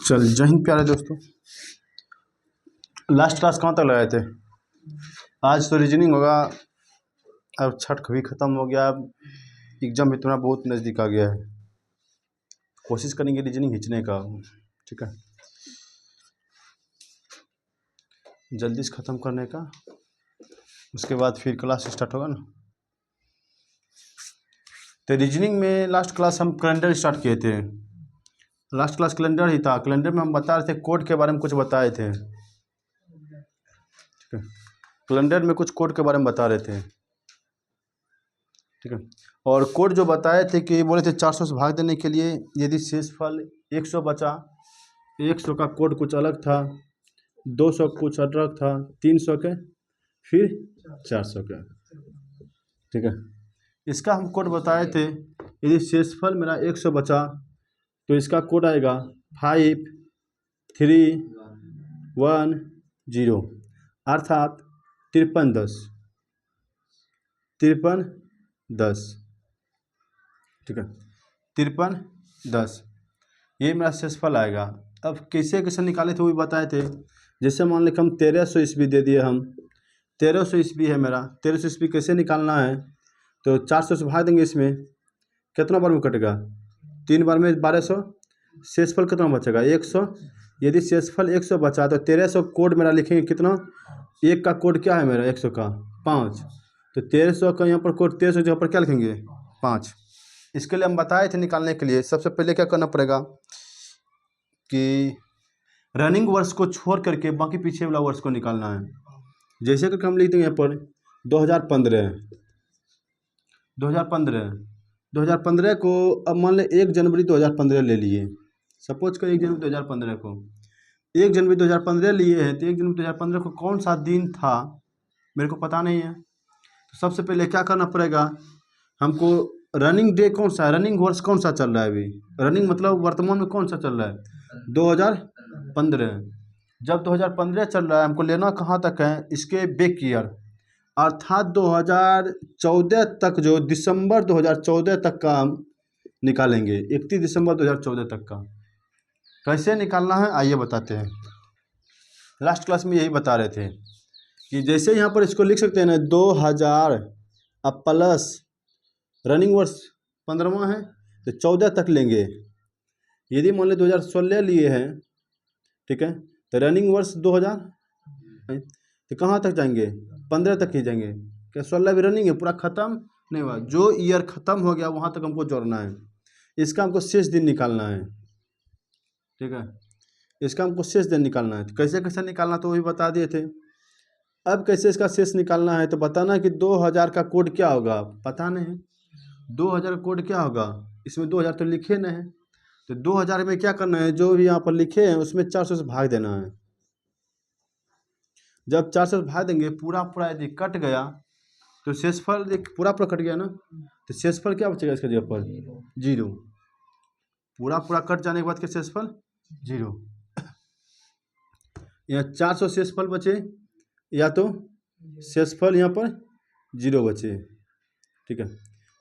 चल जय हिंद प्यारे दोस्तों। लास्ट क्लास कहाँ तक लगाए थे? आज तो रीजनिंग होगा। अब छठ भी ख़त्म हो गया, अब एग्ज़ाम भी तुम्हारा बहुत नज़दीक आ गया है। कोशिश करेंगे रीजनिंग खींचने का, ठीक है, जल्दी से ख़त्म करने का। उसके बाद फिर क्लास स्टार्ट होगा ना। तो रीजनिंग में लास्ट क्लास हम कैलेंडर स्टार्ट किए थे। लास्ट क्लास कैलेंडर ही था। कैलेंडर में हम बता रहे थे, कोड के बारे में कुछ बताए थे, ठीक है। कैलेंडर में कुछ कोड के बारे में बता रहे थे, ठीक है। और कोड जो बताए थे कि बोले थे 400 से भाग देने के लिए यदि शेषफल 100 बचा, 100 का कोड कुछ अलग था, 200 कुछ अलग था, 300 के, फिर 400 का, ठीक है। इसका हम कोड बताए थे, यदि शेषफल मेरा 100 बचा तो इसका कोड आएगा 5 3 1 0, अर्थात 53 10, 53 10, ठीक है, 53 10, ये मेरा शेषफल आएगा। अब कैसे कैसे निकाले थे वो भी बताए थे। जैसे मान लें हम 1300 ईस्वी दे दिए, हम 1300 ईस्वी है मेरा, 1300 ईस्वी कैसे निकालना है? तो 400 से भाग देंगे, इसमें कितना बार में कटेगा? 3 बार में 1200, शेषफल कितना बचेगा? 100। यदि शेषफल 100 बचा तो 1300 कोड मेरा लिखेंगे कितना? एक का कोड क्या है मेरा 100 का? 5। तो 1300 का यहाँ पर कोड 1300 जगह पर क्या लिखेंगे? 5। इसके लिए हम बताए थे निकालने के लिए सबसे पहले क्या करना पड़ेगा कि रनिंग वर्ष को छोड़ करके बाकी पीछे वाला वर्ष को निकालना है। जैसे करके हम लिख देंगे यहाँ पर 2015 2015 को। अब मान लें 1 जनवरी 2015 ले लिए, सपोज करें 1 जनवरी 2015 को, 1 जनवरी 2015 लिए हैं, तो 1 जनवरी 2015 को कौन सा दिन था मेरे को पता नहीं है। तो सबसे पहले क्या करना पड़ेगा हमको, रनिंग डे कौन सा है, रनिंग वर्ष कौन सा चल रहा है अभी, रनिंग मतलब वर्तमान में कौन सा चल रहा है? 2015। जब 2015 चल रहा है, हमको लेना कहाँ तक है? इसके बैक ईयर, अर्थात 2014 तक, जो दिसंबर 2014 तक का हम निकालेंगे, 31 दिसंबर 2014 तक का। कैसे निकालना है आइए बताते हैं। लास्ट क्लास में यही बता रहे थे कि जैसे यहाँ पर इसको लिख सकते हैं ना, 2000 अब प्लस रनिंग वर्ष 15वां है तो 14 तक लेंगे। यदि मान लो 2016 लिए हैं, ठीक है, तो रनिंग वर्ष 2000 तो कहाँ तक जाएंगे? 15 तक ही जाएंगे। क्या 16 भी रनिंग है, पूरा ख़त्म नहीं हुआ, जो ईयर ख़त्म हो गया वहाँ तक हमको जोड़ना है। इसका हमको शेष दिन निकालना है, ठीक है, इसका हमको शेष दिन निकालना है। तो कैसे कैसे निकालना तो वही बता दिए थे। अब कैसे इसका शेष निकालना है तो बताना कि 2000 का कोड क्या होगा, पता नहीं 2000 का कोड क्या होगा। इसमें 2000 तो लिखे नहीं है, तो 2000 में क्या करना है, जो भी यहाँ पर लिखे हैं उसमें 400 से भाग देना है। जब 400 से भाग देंगे, पूरा पूरा यदि कट गया तो शेषफल पूरा पूरा कट गया ना, तो शेषफल क्या बचेगा इसका जगह पर? 0। पूरा पूरा कट जाने के बाद क्या शेषफल? 0। यहाँ 400 शेषफल बचे, या तो शेषफल यहाँ पर 0 बचे, ठीक है,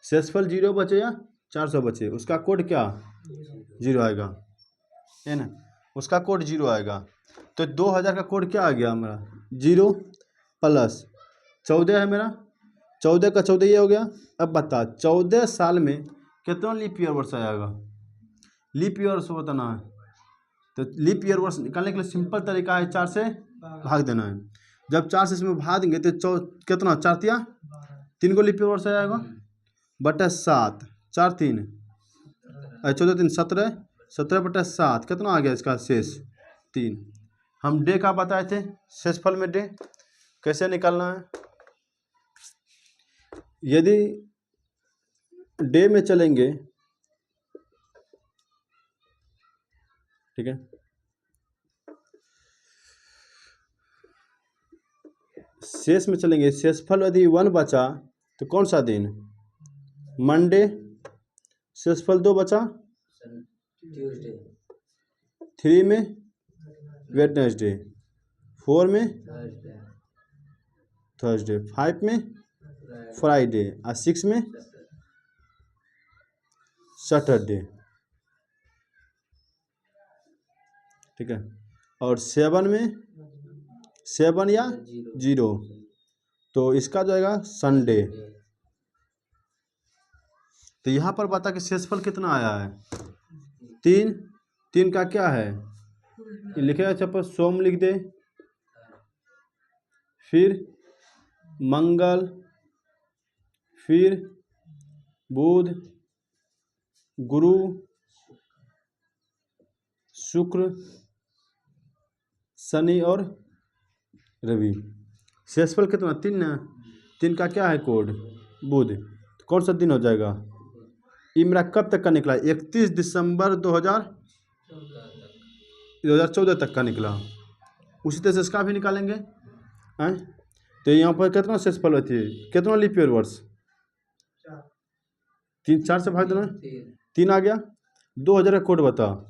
शेषफल 0 बचे या 400 बचे, उसका कोड क्या? 0 आएगा, है ना, उसका कोड 0 आएगा। तो 2000 का कोड क्या आ गया हमारा? 0 प्लस 14 है मेरा, 14 का 14 ये हो गया। अब बता 14 साल में कितना लीप ईयर वर्ष आएगा? लीप ईयर वर्ष बताना है। तो लीप ईयर वर्ष निकालने के लिए सिंपल तरीका है, 4 से भाग देना है। जब 4 से इसमें भाग देंगे तो कितना? 4 तिया 3 को लीप ईयर वर्ष आएगा, बटा 7, 4 3 14 3 17, 17 बटा 7 कितना आ गया इसका शेष? 3। हम डे का बताए थे, शेषफल में डे कैसे निकालना है। यदि डे में चलेंगे, ठीक है, शेष में चलेंगे, शेषफल यदि 1 बचा तो कौन सा दिन? मंडे। शेषफल 2 बचा, 3 में वेडनेसडे, 4 में थर्सडे, 5 में फ्राइडे और 6 में सैटरडे। ठीक है। और 7 में 7 या 0, तो इसका जो आएगा संडे। तो यहाँ पर बता कि शेषफल कितना आया है, 3। 3 का क्या है, लिखेगा चप्पल सोम लिख दे, फिर मंगल, फिर बुध, गुरु, शुक्र, शनि और रवि। शेषफल कितना, 3 ना। 3 का क्या है कोड, बुध। तो कौन सा दिन हो जाएगा, ये मेरा कब तक का निकला, 31 दिसंबर 2014 तक का निकला। उसी तरह से इसका भी निकालेंगे हैं। तो यहाँ पर कितना शेषफल होती है, कितना लीप ईयर वर्ष, 3 4 से भाग देना, 3 आ गया। 2000 का कोड बता,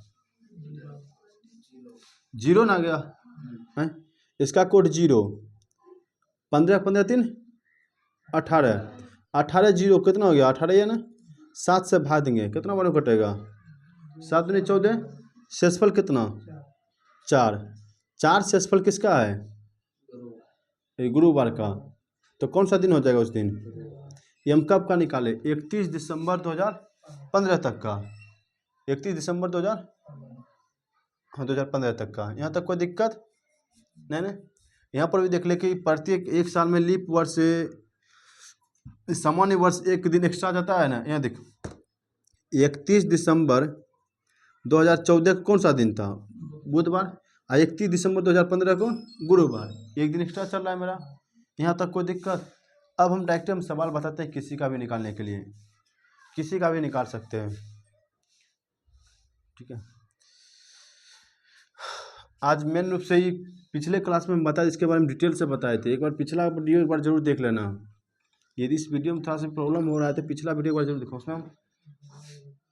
0 ना गया है, इसका कोड 0। 15 15 3 18, 18 0 कितना हो गया, 18 है ना, 7 से भाग देंगे, कितना बार कटेगा, 7 दूनी 14। शेषफल कितना, 4। 4 शेषफल किसका है, गुरुवार का। तो कौन सा दिन हो जाएगा उस दिन, ये हम कब का निकाले, 31 दिसंबर 2015 तक का, 31 दिसंबर 2015 तक का। यहाँ तक कोई दिक्कत नहीं ना। यहाँ पर भी देख ले कि प्रत्येक एक साल में लीप वर्ष सामान्य वर्ष एक दिन एक्स्ट्रा जाता है ना। यहाँ देख 31 दिसंबर 2014 को कौन सा दिन था, बुधवार, और 31 दिसंबर 2015 को गुरुवार, एक दिन एक्स्ट्रा चल रहा है मेरा। यहाँ तक कोई दिक्कत। अब हम डायरेक्ट हम सवाल बताते हैं किसी का भी निकालने के लिए, किसी का भी निकाल सकते हैं, ठीक है। आज मेन रूप से ही पिछले क्लास में बताया, इसके बारे में डिटेल से बताए थे। एक बार पिछला वीडियो एक बार जरूर देख लेना। यदि इस वीडियो में थोड़ा सा प्रॉब्लम हो रहा है तो पिछला वीडियो एक बार जरूर देखो, उसमें हम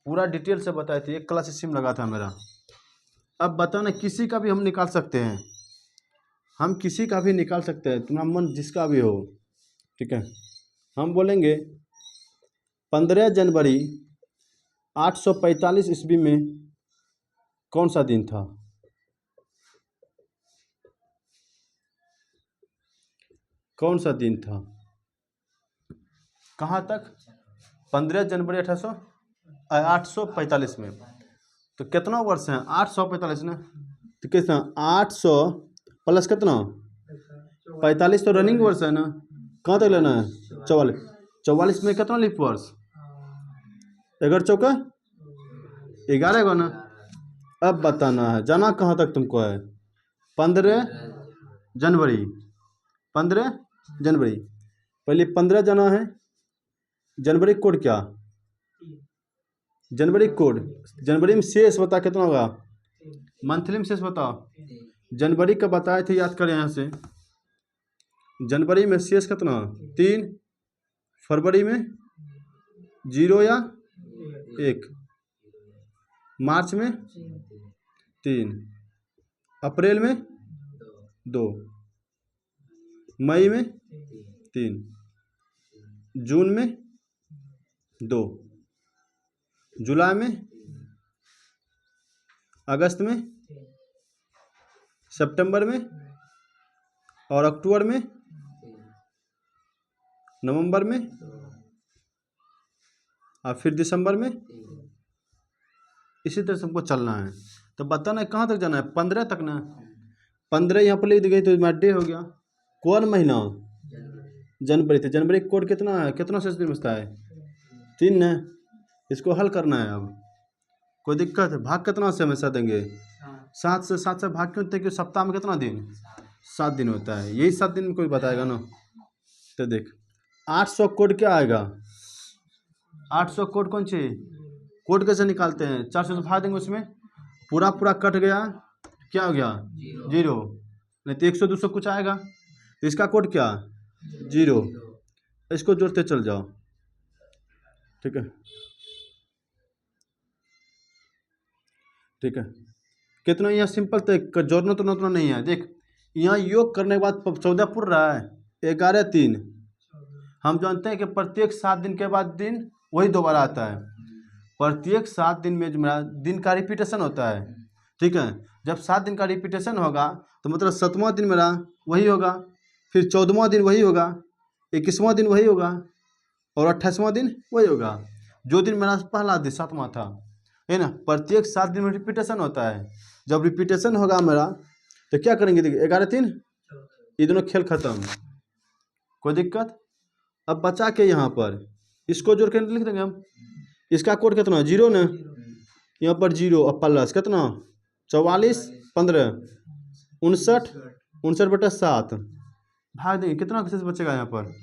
पूरा डिटेल से बताए थे। एक क्लास सिम लगा था मेरा। अब बताना, किसी का भी हम निकाल सकते हैं, हम किसी का भी निकाल सकते हैं, तुम्हारा मन जिसका भी हो, ठीक है। हम बोलेंगे 15 जनवरी 845 ईस्वी में कौन सा दिन था, कौन सा दिन था, कहाँ तक, 15 जनवरी 845 में। तो कितना वर्ष है, 845 ना। तो कितना 800 प्लस कितना 45, तो रनिंग वर्ष है ना। कहाँ तक लेना है, 44। 44 में कितना लीप वर्ष, 11 चौका 11 को ना। अब बताना है, जाना कहाँ तक तुमको है, 15 जनवरी, 15 जनवरी। पहले 15 जाना है, जनवरी कोड क्या, जनवरी कोड, जनवरी में शेष बता कितना होगा, मंथली में शेष बताओ। जनवरी का बताए थे, याद करें यहाँ से। जनवरी में शेष कितना, 3। फरवरी में 0 या 1, मार्च में 3, अप्रैल में 2, मई में 3, जून में 2, जुलाई में, अगस्त में, सितंबर में, और अक्टूबर में, नवंबर में, और फिर दिसंबर में। इसी तरह से हमको चलना है। तो बताना कहाँ तक जाना है, 15 तक ना। 15 यहाँ पर लिख दी गई तो डे हो गया। कौन महीना, जनवरी। तो जनवरी कोड कितना है, कितना से दिन बचता है, 3 ना। इसको हल करना है। अब कोई दिक्कत है, भाग कितना से हमेशा देंगे, 7 से। 7 से भाग क्यों देते, सप्ताह में कितना दिन, 7 दिन होता है। यही 7 दिन में कोई बताएगा ना। तो देख 800 कोड क्या आएगा, 800 कोड कौन सी, कोड कैसे निकालते हैं, 400 से भाग देंगे, उसमें पूरा पूरा कट गया, क्या हो गया 0। नहीं तो 100 200 कुछ आएगा, तो इसका कोड क्या 0। इसको जोड़ते चल जाओ, ठीक है, ठीक है। कितना यहाँ सिंपल, तो जोड़ना तो उतना नहीं है। देख यहाँ योग करने के बाद 14 पुर रहा है, 11 3। हम जानते हैं कि प्रत्येक 7 दिन के बाद दिन वही दोबारा आता है। प्रत्येक 7 दिन में जो मेरा दिन का रिपीटेशन होता है, ठीक है। जब 7 दिन का रिपीटेशन होगा तो मतलब 7वां दिन मेरा वही होगा, फिर 14वां दिन वही होगा, 21वां दिन वही होगा और 28वां दिन वही होगा। जो दिन मेरा पहला दिन 7वां था, है ना, प्रत्येक 7 दिन में रिपीटेशन होता है। जब रिपीटेशन होगा मेरा तो क्या करेंगे, देखिए 11 3 ये दोनों खेल खत्म, कोई दिक्कत। अब बचा के यहाँ पर इसको जोड़ के लिख देंगे हम। इसका कोड कितना 0 ना, यहाँ पर 0 और प्लस कितना 44 15 59 59/7 भाग देंगे, कितना शेष बचेगा यहाँ पर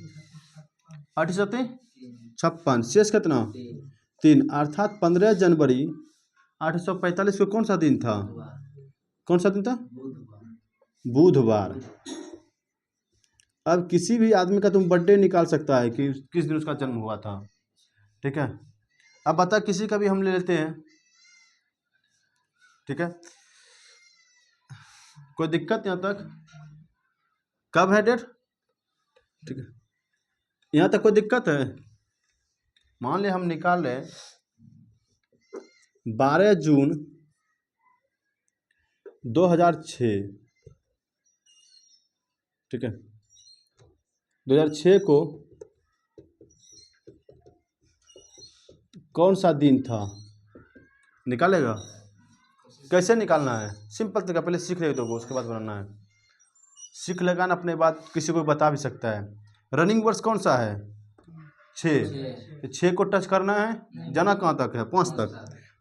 8 7 56, शेष कितना 3, अर्थात 15 जनवरी 1845 को कौन सा दिन था, कौन सा दिन था, बुधवार। अब किसी भी आदमी का तुम बर्थडे निकाल सकता है कि किस दिन उसका जन्म हुआ था, ठीक है। अब बता किसी का भी हम ले लेते हैं, ठीक है, कोई दिक्कत यहाँ तक, कब है डेट, ठीक है, यहाँ तक कोई दिक्कत है। मान ले हम निकाल रहे 12 जून 2006, ठीक है, 2006 को कौन सा दिन था, निकालेगा। कैसे निकालना है, सिंपल तरीका, पहले सीख ले तो उसके बाद बनाना है। सीख लेगा ना अपने बाद किसी को बता भी सकता है। रनिंग वर्ष कौन सा है 6, 6 को टच करना है, जाना कहाँ तक है 5 तक,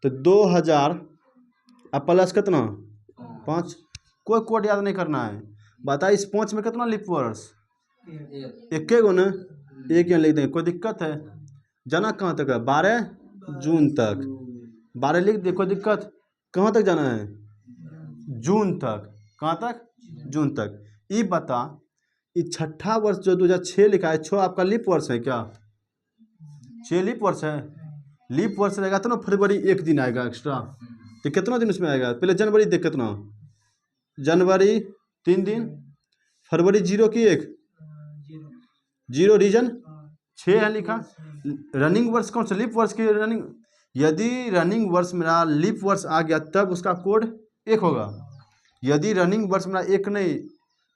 तो 2000 अब प्लस कितना 5, कोई कोड याद नहीं करना है। बता इस 5 में कितना लीप वर्ष, एक गो ना, एक यहाँ लिख देंगे, कोई दिक्कत है। जाना कहाँ तक है 12 जून तक, 12 लिख दे, कोई दिक्कत। कहाँ तक जाना है जून तक, कहाँ तक जून तक। ये बता ये छठा वर्ष जो 2006 लिखा है, 6 आपका लीप वर्ष है क्या, 6 लीप वर्ष है। लीप वर्ष रहेगा तो ना फरवरी 1 दिन आएगा एक्स्ट्रा, तो कितना दिन उसमें आएगा, पहले जनवरी देख कितना, जनवरी 3 दिन, फरवरी 0 की 1 0 रीजन 6 है लिखा। रनिंग वर्ष कौन सा, लीप वर्ष की रनिंग, यदि रनिंग वर्ष मेरा लीप वर्ष आ गया तब उसका कोड 1 होगा। यदि रनिंग वर्ष मेरा 1 नहीं,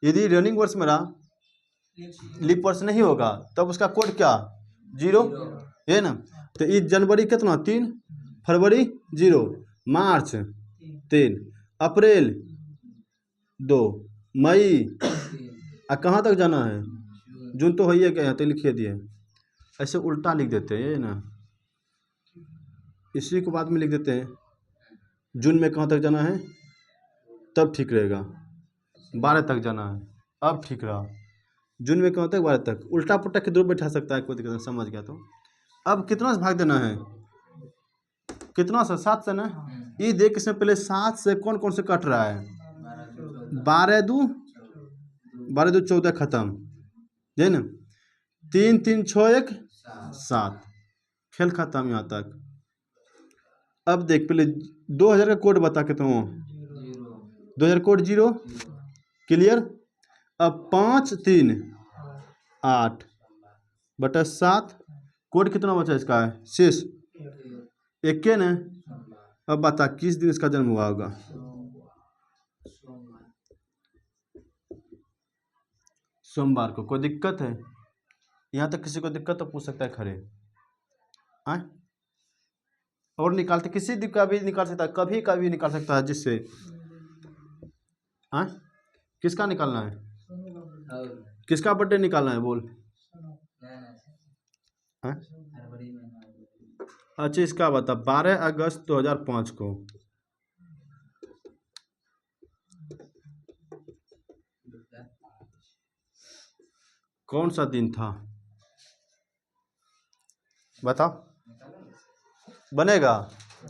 यदि रनिंग वर्ष मेरा लीप वर्ष नहीं होगा तब उसका कोड क्या 0 है ना। तो ये जनवरी कितना 3, फरवरी 0, मार्च 3, अप्रैल 2, मई, कहाँ तक जाना है जून तो है क्या, यहाँ तो लिखिए दिए, ऐसे उल्टा लिख देते हैं ना, इसी को बाद में लिख देते हैं। जून में कहाँ तक जाना है तब ठीक रहेगा, 12 तक जाना है, अब ठीक रहा। जून में कहाँ तक 12 तक, उल्टा पुल्टा किधर बैठा सकता है, कोई दिक्कत नहीं, समझ गया। तो अब कितना से भाग देना है, कितना से 7 से ना। ये देख इसमें पहले 7 से कौन कौन से कट रहा है, 12 2 14 खत्म है ना, 3 3 6 1 7, खेल खत्म यहाँ तक। अब देख पहले 2000 का कोड बता के, तो 2000 कोड 0 क्लियर। अब 5 3 8/7, कोड कितना बचा इसका है शेष 1 के ना। अब बता किस दिन इसका जन्म हुआ होगा, सोमवार को। कोई दिक्कत है यहाँ तक, किसी को दिक्कत तो पूछ सकता है खड़े आए, और निकालते किसी दिन का भी निकाल सकता है, कभी का भी निकाल सकता है, जिससे आए। किसका निकालना है, किसका बर्थडे निकालना है बोल, आए? अच्छा इसका बता 12 अगस्त 2005 को कौन सा दिन था, बताओ, बनेगा,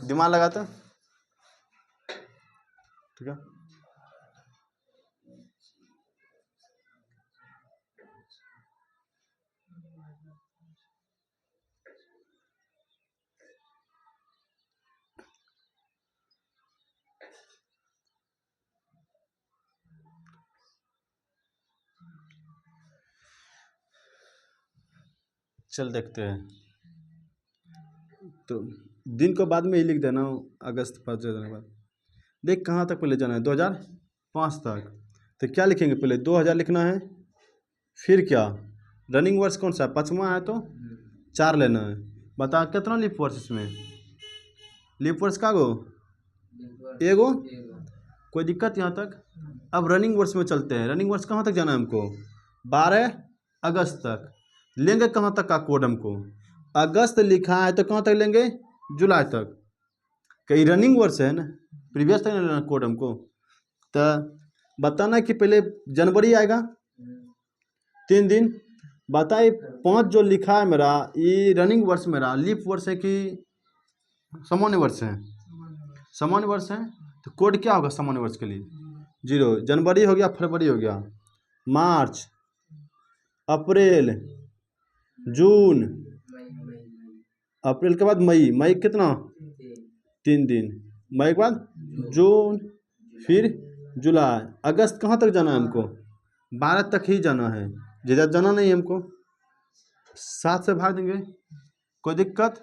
दिमाग लगाते, ठीक है। चल देखते हैं, तो दिन को बाद में ही लिख देना, अगस्त 5 देने के बाद। देख कहाँ तक पहले जाना है, 2005 तक। तो क्या लिखेंगे, पहले 2000 लिखना है, फिर क्या, रनिंग वर्ष कौन सा है, 5वां है तो 4 लेना है। बता कितना लीप वर्ष इसमें, लीप वर्ष का गो एगो, कोई दिक्कत यहाँ तक। अब रनिंग वर्ष में चलते हैं, रनिंग वर्ष कहाँ तक जाना है हमको, 12 अगस्त तक। लेंगे कहाँ तक का कोड हमको, अगस्त लिखा है तो कहाँ तक लेंगे, जुलाई तक। कई रनिंग वर्ष है ना, प्रीवियस तक लेना कोड हमको। तो बताना कि पहले जनवरी आएगा 3 दिन, बताइए 5 जो लिखा है मेरा, ये रनिंग वर्ष मेरा लीप वर्ष है कि सामान्य वर्ष है, सामान्य वर्ष है। तो कोड क्या होगा सामान्य वर्ष के लिए, 0। जनवरी हो गया, फरवरी हो गया, मार्च, अप्रैल, जून, अप्रैल के बाद मई, मई कितना 3 दिन, मई के बाद जून, फिर जुलाई, अगस्त कहाँ तक जाना है हमको, 12 तक ही जाना है, ज़्यादा जाना नहीं हमको। 7 से भाग देंगे, कोई दिक्कत,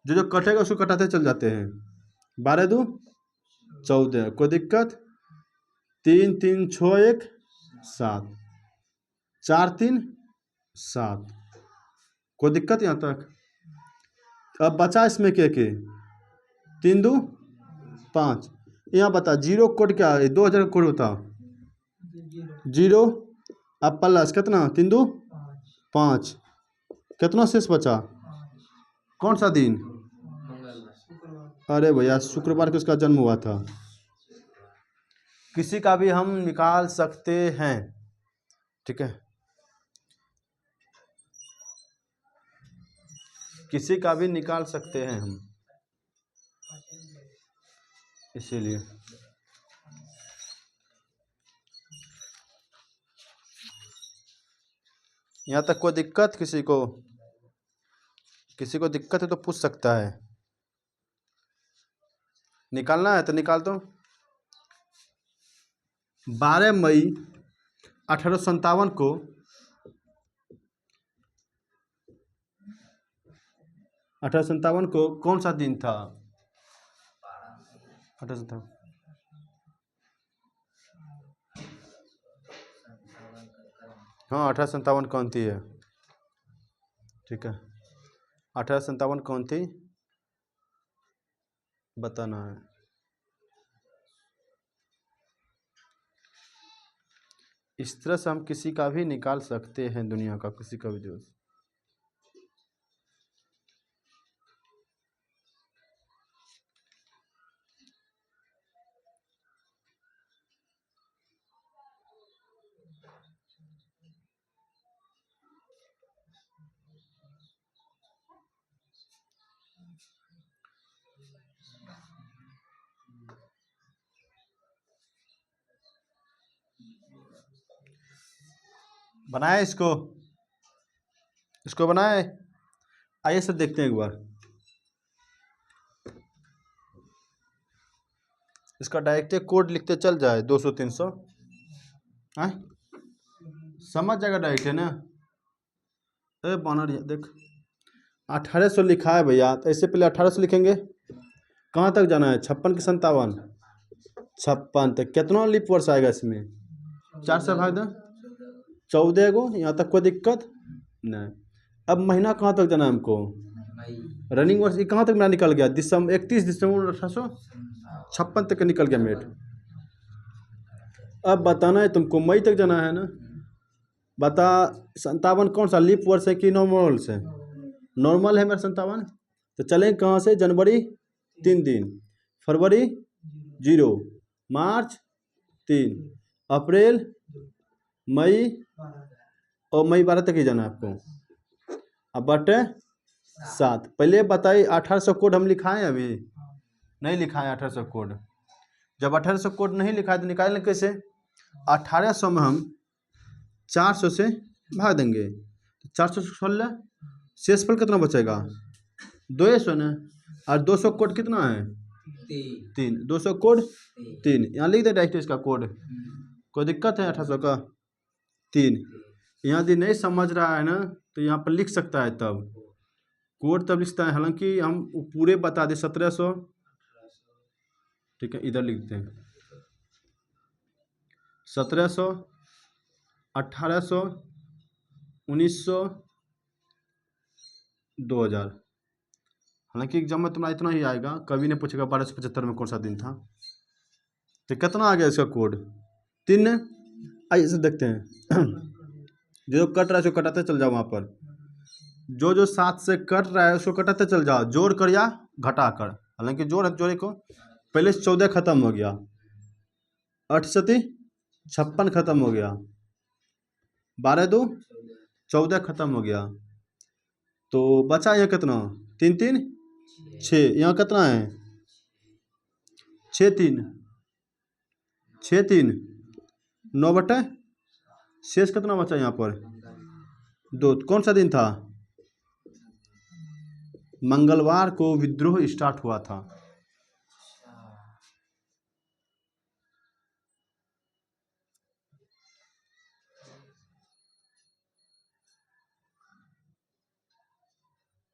जो जो कटेगा उसको कटाते चल जाते हैं। 12 दो 14, कोई दिक्कत, 3 3 6 1 7, 4 3 7, कोई दिक्कत यहाँ तक। अब बचा इसमें के 3 2 5, यहाँ बता 0 कोड क्या है, 2000 कोड होता 0, अब प्लस कितना 3 2 5, कितना शेष बचा, कौन सा दिन, अरे भैया शुक्रवार को उसका जन्म हुआ था। किसी का भी हम निकाल सकते हैं, ठीक है, किसी का भी निकाल सकते हैं हम, इसीलिए यहाँ तक कोई दिक्कत, किसी को दिक्कत है तो पूछ सकता है। निकालना है तो निकाल दो। 12 मई 1857 को 1857 को कौन सा दिन था, 1857, हाँ 1857 कौन थी है, ठीक है, 1857 कौन थी बताना है। इस तरह से हम किसी का भी निकाल सकते हैं, दुनिया का किसी का भी दिवस। बनाए इसको बनाए, आइए सब देखते हैं एक बार। इसका डायरेक्ट कोड लिखते चल जाए 200 300, समझ जाएगा डायरेक्ट है ना। अरे बानर देख 1800 लिखा है भैया, तो इससे पहले 1800 लिखेंगे, कहाँ तक जाना है, 56 की 57, 56 तक कितना लीप वर्ष आएगा इसमें, 4 से भाग दो 14 को, यहाँ तक कोई दिक्कत नहीं। अब महीना कहाँ तक जाना है हमको, रनिंग वर्ष कहाँ तक मेरा निकल गया, 31 दिसंबर 1856 तक निकल गया मेट। अब बताना है तुमको मई तक जाना है ना, बता 57 कौन सा लीप वर्ष है कि नॉर्मल से, नॉर्मल है मेरा 57। तो चलें कहाँ से, जनवरी 3 दिन, फरवरी 0, मार्च 3, अप्रैल, मई, और मई 12 तक ही जाना है आपको। अब बटे 7, पहले बताइए 1800 कोड हम लिखाएं, अभी नहीं लिखाएं 1800 कोड। जब 1800 कोड नहीं लिखा है तो निकालें कैसे, 1800 में हम 400 से भाग देंगे, 400 से 16, शेषफल कितना बचेगा 200 ना, और 200 कोड कितना है 3, 200 कोड 3, यहाँ लिख दे डायरेक्ट इसका कोड, कोई दिक्कत है 1800 का 3। यहाँ यदि नहीं समझ रहा है ना तो यहाँ पर लिख सकता है, तब कोड तब लिखता है, हालांकि हम पूरे बता दें 1700 ठीक है, इधर लिखते हैं 1700, 1800, 1900, 2000। हालांकि एग्जाम में तुम्हारा इतना ही आएगा, कभी नहीं पूछेगा 1275 में कौन सा दिन था। तो कितना आ गया इसका कोड 3। आइए इसे देखते हैं। जो कट रहा है उसको कटाते चल जाओ, वहाँ पर जो जो 7 से कट रहा है उसको कटाते चल जाओ, जोड़ कर या घटा कर। हालांकि जोड़े को पहले 14 खत्म हो गया, 8 सती 56 खत्म हो गया, 12 2 14 खत्म हो गया। तो बचा यहाँ कितना 3 3 6, यहाँ कितना है 6 3 6 3 9 बटे शेष कितना बचा यहाँ पर 2। कौन सा दिन था? मंगलवार को विद्रोह स्टार्ट हुआ था।